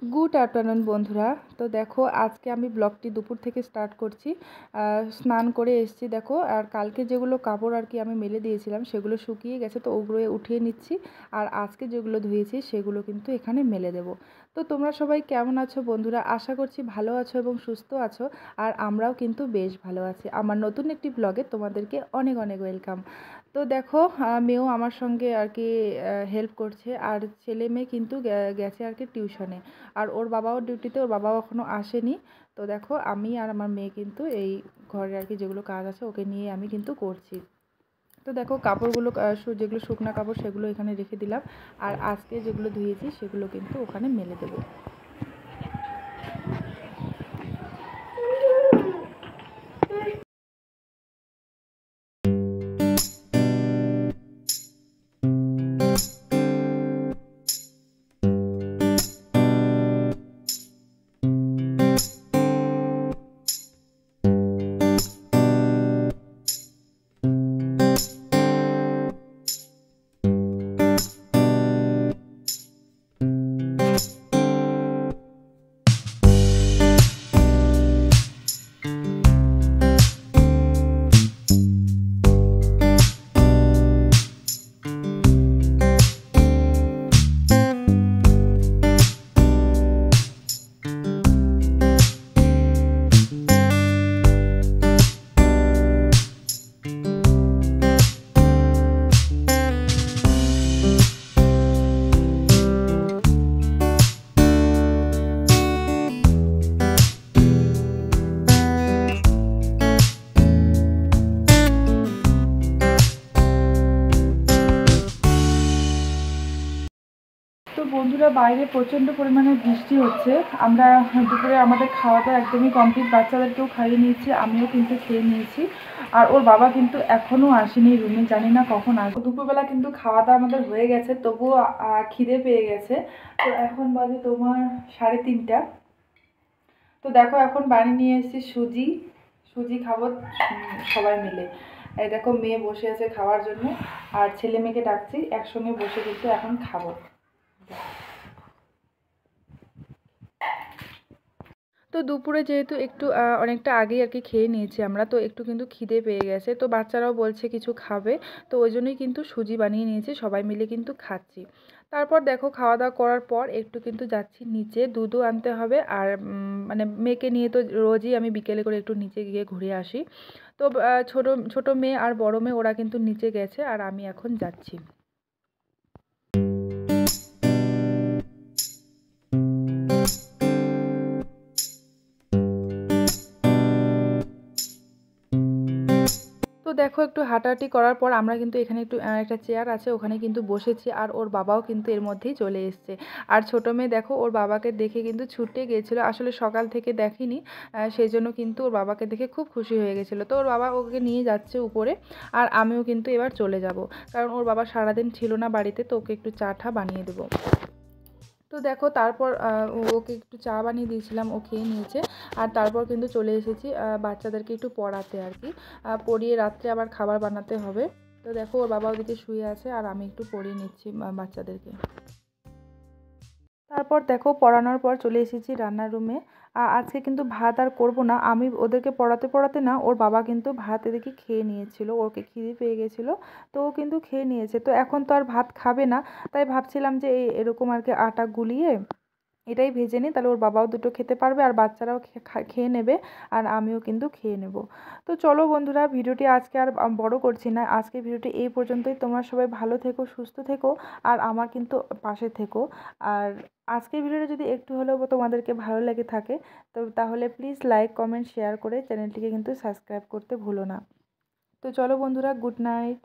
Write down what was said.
Good afternoon বন্ধুরা। তো দেখো আজকে আমি ব্লগটি দুপুর থেকে স্টার্ট করছি। স্নান করে এসেছি দেখো, আর কালকে যেগুলো কাপড় আর কি আমি মেলে দিয়েছিলাম সেগুলো শুকিয়ে গেছে, তো ওগুলো উঠিয়ে নিচ্ছি। আর আজকে যেগুলো ধুয়েছি সেগুলো কিন্তু এখানে মেলে দেব। তো তোমরা সবাই কেমন আছো বন্ধুরা? আশা করছি ভালো আছো এবং সুস্থ আছো। আর আমরাও কিন্তু বেশ ভালো আছি। আমার নতুন একটি ব্লগে তোমাদেরকে অনেক অনেক ওয়েলকাম। তো দেখো মেয়েও আমার সঙ্গে আর কি হেল্প করছে, আর ছেলে মেয়ে কিন্তু গেছে আর কি টিউশনে। আর ওর বাবাও ডিউটিতে, ওর বাবাও এখনও আসেনি। তো দেখো আমি আর আমার মেয়ে কিন্তু এই ঘরে আর কি যেগুলো কাজ আছে ওকে নিয়ে আমি কিন্তু করছি। তো দেখো কাপড়গুলো যেগুলো শুকনা কাপড় সেগুলো এখানে রেখে দিলাম, আর আজকে যেগুলো ধুয়েছি সেগুলো কিন্তু ওখানে মেলে দেবো। তো বন্ধুরা, বাইরে প্রচণ্ড পরিমাণে বৃষ্টি হচ্ছে। আমরা দুপুরে আমাদের খাওয়া দাওয়া একদমই কমপ্লিট, বাচ্চাদেরকেও খাইয়ে নিয়েছি, আমিও কিন্তু খেয়ে নিয়েছি। আর ওর বাবা কিন্তু এখনও আসেনি রুমে, জানি না কখন আসবে। দুপুরবেলা কিন্তু খাওয়া দাওয়া আমাদের হয়ে গেছে, তবুও খিদে পেয়ে গেছে। তো এখন বাজে তোমার 3:30। তো দেখো এখন বাড়ি নিয়ে এসেছি সুজি। সুজি খাবো সবাই মিলে। এই দেখো মেয়ে বসে আছে খাওয়ার জন্য, আর ছেলে মেয়েকে ডাকছি একসঙ্গে বসে কিন্তু এখন খাবো। তো দুপুরে যেহেতু একটু অনেকটা আগেই আর কি খেয়ে নিয়েছি আমরা, তো একটু কিন্তু খিদে পেয়ে গেছে, তো বাচ্চারাও বলছে কিছু খাবে। তো ওই জন্যই কিন্তু সুজি বানিয়ে নিয়েছি, সবাই মিলে কিন্তু খাচ্ছি। তারপর দেখো খাওয়া দাওয়া করার পর একটু কিন্তু যাচ্ছি নিচে, দুধও আনতে হবে। আর মানে মেয়েকে নিয়ে তো রোজই আমি বিকেলে করে একটু নিচে গিয়ে ঘুরে আসি। তো ছোটো ছোটো মেয়ে আর বড় মেয়ে ওরা কিন্তু নিচে গেছে, আর আমি এখন যাচ্ছি। তো দেখো একটু হাঁটাহাঁটি করার পর আমরা কিন্তু এখানে একটু একটা চেয়ার আছে ওখানে কিন্তু বসেছি, আর ওর বাবাও কিন্তু এর মধ্যেই চলে এসছে। আর ছোটো মেয়ে দেখো ওর বাবাকে দেখে কিন্তু ছুটে গিয়েছিলো, আসলে সকাল থেকে দেখেনি, সেই জন্য কিন্তু ওর বাবাকে দেখে খুব খুশি হয়ে গেছিলো। তো ওর বাবা ওকে নিয়ে যাচ্ছে উপরে, আর আমিও কিন্তু এবার চলে যাব, কারণ ওর বাবা সারাদিন ছিল না বাড়িতে, তো ওকে একটু চা টা বানিয়ে দেবো। তো দেখো তারপর ওকে একটু চা বানিয়ে দিয়েছিলাম, ও খেয়ে নিয়েছে। আর তারপর কিন্তু চলে এসেছি বাচ্চাদেরকে একটু পড়াতে আর কি, পড়িয়ে রাত্রে আবার খাবার বানাতে হবে। তো দেখো ওর বাবা ওদিকে শুয়ে আছে, আর আমি একটু পড়িয়ে নিচ্ছি বাচ্চাদেরকে। তারপর দেখো পড়ানোর পর চলে এসেছি রান্নার রুমে। আজকে কিন্তু ভাত আর করব না, আমি ওদেরকে পড়াতে পড়াতে না ওর বাবা কিন্তু ভাত এদিকে খেয়ে নিয়েছিল, ওকে খিদে পেয়ে গেছিলো। তো ও কিন্তু খেয়ে নিয়েছে, তো এখন তো আর ভাত খাবে না। তাই ভাবছিলাম যে এরকম আর কি আটা গুলিয়ে এটাই ভেজে নিই, তাহলে ওর বাবাও দুটো খেতে পারবে, আর বাচ্চারাও খেয়ে নেবে, আর আমিও কিন্তু খেয়ে নেব। তো চলো বন্ধুরা, ভিডিওটি আজকে আর বড় করছি না, আজকে ভিডিওটি এই পর্যন্তই। তোমরা সবাই ভালো থেকো, সুস্থ থেকো, আর আমার কিন্তু পাশে থেকো। আর আজকের ভিডিওটা যদি একটু হলেও তোমাদেরকে ভালো লেগে থাকে, তো তাহলে প্লিজ লাইক কমেন্ট শেয়ার করে চ্যানেলটিকে কিন্তু সাবস্ক্রাইব করতে ভুলো না। তো চলো বন্ধুরা, গুড নাইট।